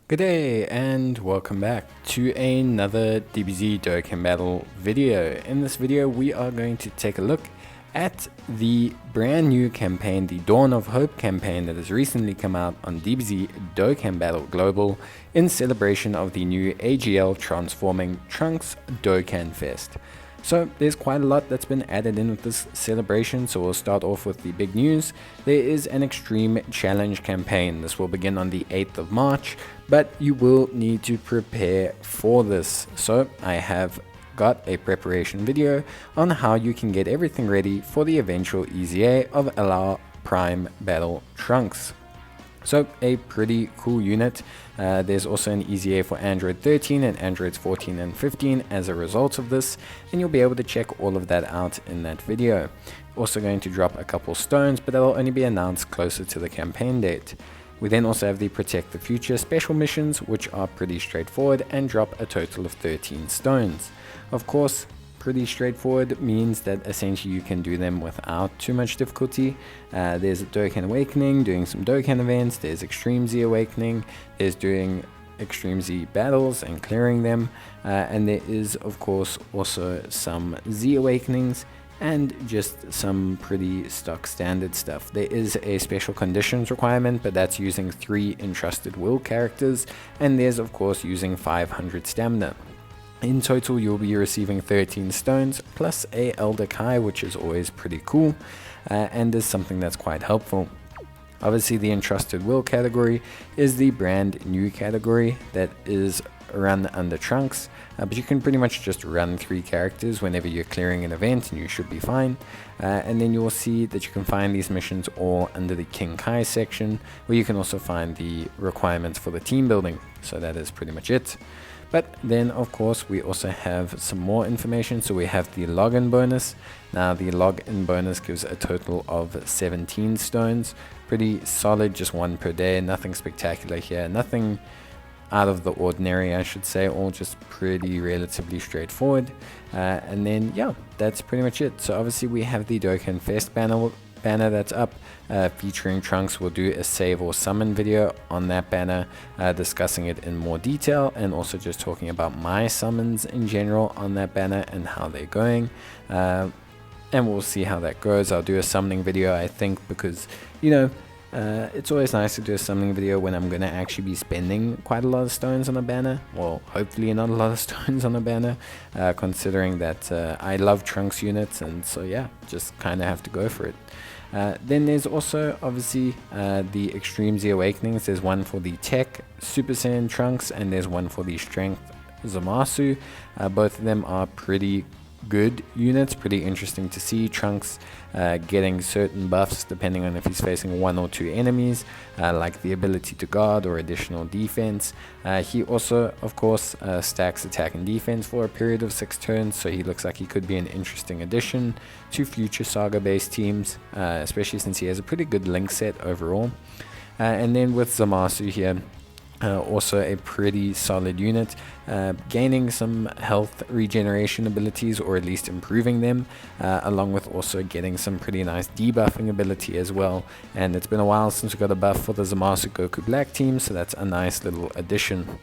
Good day and welcome back to another DBZ Dokkan battle video. In this video we are going to take a look at the brand new campaign, the Dawn of Hope campaign that has recently come out on DBZ Dokkan Battle Global in celebration of the new AGL Transforming Trunks Dokkan Fest. So there's quite a lot that's been added in with this celebration, so we'll start off with the big news. There is an extreme challenge campaign. This will begin on the 8th of March, but you will need to prepare for this. So I have got a preparation video on how you can get everything ready for the eventual EZA of LR Prime Battle Trunks. So a pretty cool unit. There's also an EZA for Android 13 and Androids 14 and 15 as a result of this, and you'll be able to check all of that out in that video. Also going to drop a couple stones, but that'll only be announced closer to the campaign date. We then also have the Protect the Future special missions, which are pretty straightforward and drop a total of 13 stones. Of course, pretty straightforward means that essentially you can do them without too much difficulty. There's Dokkan Awakening, doing some Dokkan events, there's Extreme Z Awakening, there's doing Extreme Z battles and clearing them, and there is of course also some Z Awakenings and just some pretty stock standard stuff. There is a special conditions requirement, but that's using 3 entrusted will characters, and there's of course using 500 stamina. In total, you'll be receiving 13 stones plus a Elder Kai, which is always pretty cool and is something that's quite helpful. Obviously, the Entrusted Will category is the brand new category that is run under Trunks, but you can pretty much just run 3 characters whenever you're clearing an event and you should be fine. And then you'll see that you can find these missions all under the King Kai section, where you can also find the requirements for the team building. So that is pretty much it. But then of course we also have some more information. So we have the login bonus. Now the login bonus gives a total of 17 stones. Pretty solid, just 1 per day, nothing spectacular here, nothing out of the ordinary, I should say, all just pretty relatively straightforward. And then yeah, that's pretty much it. So obviously we have the Dokkan Fest banner that's up, featuring Trunks. We'll do a save or summon video on that banner, discussing it in more detail and also just talking about my summons in general on that banner and how they're going, and we'll see how that goes. I'll do a summoning video, I think, because you know, it's always nice to do a summoning video when I'm going to actually be spending quite a lot of stones on a banner. Well, hopefully not a lot of stones on a banner, considering that I love Trunks units, and so yeah, just kind of have to go for it. Then there's also obviously the Extreme Z Awakenings. There's one for the Tech Super Saiyan Trunks and there's one for the Strength Zamasu. Both of them are pretty good units, pretty interesting to see. Trunks getting certain buffs depending on if he's facing 1 or 2 enemies, like the ability to guard or additional defense. He also of course stacks attack and defense for a period of 6 turns, so he looks like he could be an interesting addition to future saga based teams, especially since he has a pretty good link set overall. And then with Zamasu here, also a pretty solid unit, gaining some health regeneration abilities, or at least improving them, along with also getting some pretty nice debuffing ability as well. And it's been a while since we got a buff for the Zamasu Goku Black team, so that's a nice little addition.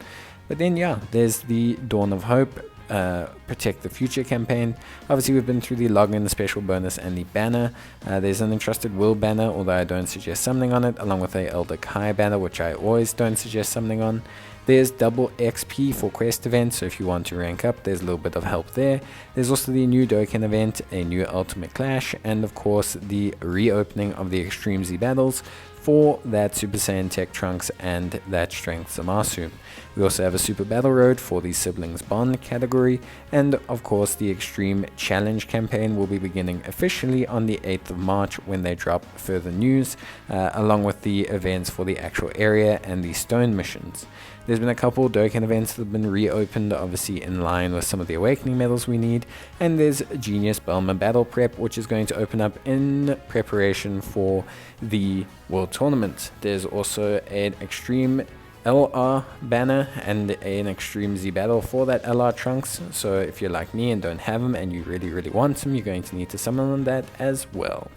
But then yeah, there's the Dawn of Hope Protect the Future campaign. Obviously we've been through the login special bonus and the banner. There's an Entrusted Will banner, although I don't suggest summoning on it, along with a Elder Kai banner, which I always don't suggest summoning on. There's double XP for quest events, so if you want to rank up, there's a little bit of help there. There's also the new Dokkan event, a new Ultimate Clash, and of course the reopening of the Extreme Z battles for that Super Saiyan Tech Trunks and that Strength Zamasu. We also have a Super Battle Road for the Siblings Bond category, and of course the Extreme Challenge campaign will be beginning officially on the 8th of March when they drop further news, along with the events for the actual area and the stone missions. There's been a couple Dokkan events that have been reopened, obviously in line with some of the awakening medals we need, and there's Genius Belma Battle Prep, which is going to open up in preparation for the World Tournament. There's also an Extreme LR banner and an Extreme Z battle for that LR Trunks, so if you're like me and don't have them and you really want them, you're going to need to summon on that as well.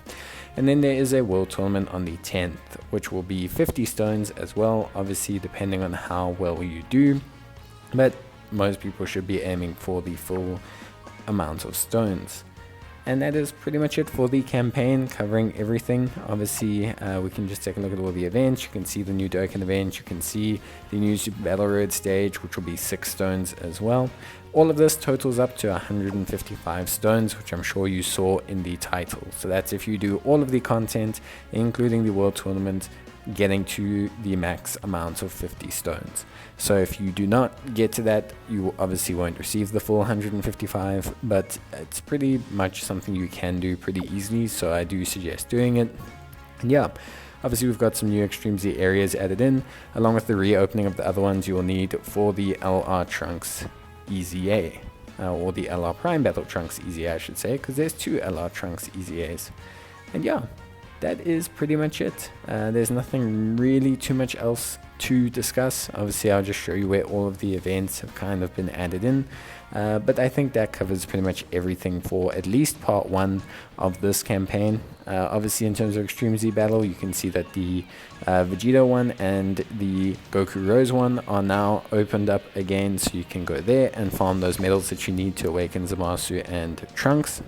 And then there is a world tournament on the 10th, which will be 50 stones as well, obviously depending on how well you do, but most people should be aiming for the full amount of stones. And that is pretty much it for the campaign, covering everything. Obviously, we can just take a look at all the events. You can see the new Dokkan event. You can see the new Super Battle Road stage, which will be 6 stones as well. All of this totals up to 155 stones, which I'm sure you saw in the title. So that's if you do all of the content, including the World Tournament, getting to the max amount of 50 stones. So if you do not get to that, you obviously won't receive the full 155, but it's pretty much something you can do pretty easily, so I do suggest doing it. And yeah, obviously we've got some new Extreme Z areas added in, along with the reopening of the other ones you will need for the LR Trunks EZA, or the LR Prime Battle Trunks EZA I should say, because there's 2 LR Trunks EZAs. And yeah, that is pretty much it. There's nothing really too much else to discuss. Obviously I'll just show you where all of the events have kind of been added in, but I think that covers pretty much everything for at least part 1 of this campaign. Obviously in terms of Extreme Z Battle, you can see that the Vegeta one and the Goku Rose one are now opened up again, so you can go there and farm those medals that you need to awaken Zamasu and Trunks.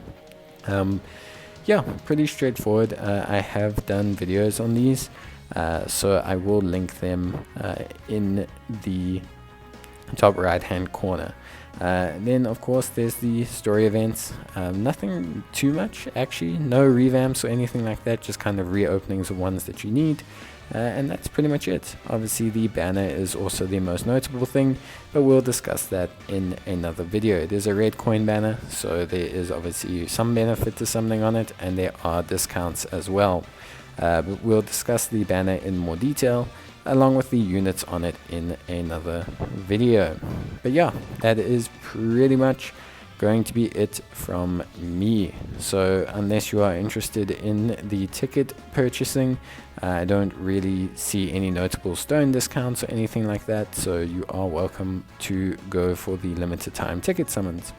Yeah, pretty straightforward. I have done videos on these, so I will link them in the top right hand corner. Then of course there's the story events. Nothing too much actually, no revamps or anything like that, just kind of reopenings of ones that you need. And that's pretty much it. Obviously the banner is also the most notable thing, but we'll discuss that in another video. There's a red coin banner, so there is obviously some benefit to something on it, and there are discounts as well. But we'll discuss the banner in more detail, along with the units on it in another video. But yeah, that is pretty much going to be it from me. So unless you are interested in the ticket purchasing, I don't really see any notable stone discounts or anything like that, so you are welcome to go for the limited time ticket summons.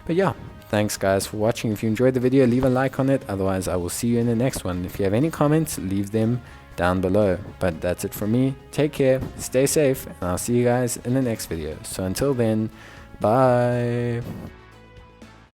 But yeah, thanks guys for watching. If you enjoyed the video, leave a like on it. Otherwise I will see you in the next one. If you have any comments, leave them down below. But that's it from me. Take care, stay safe, and I'll see you guys in the next video. So until then, bye.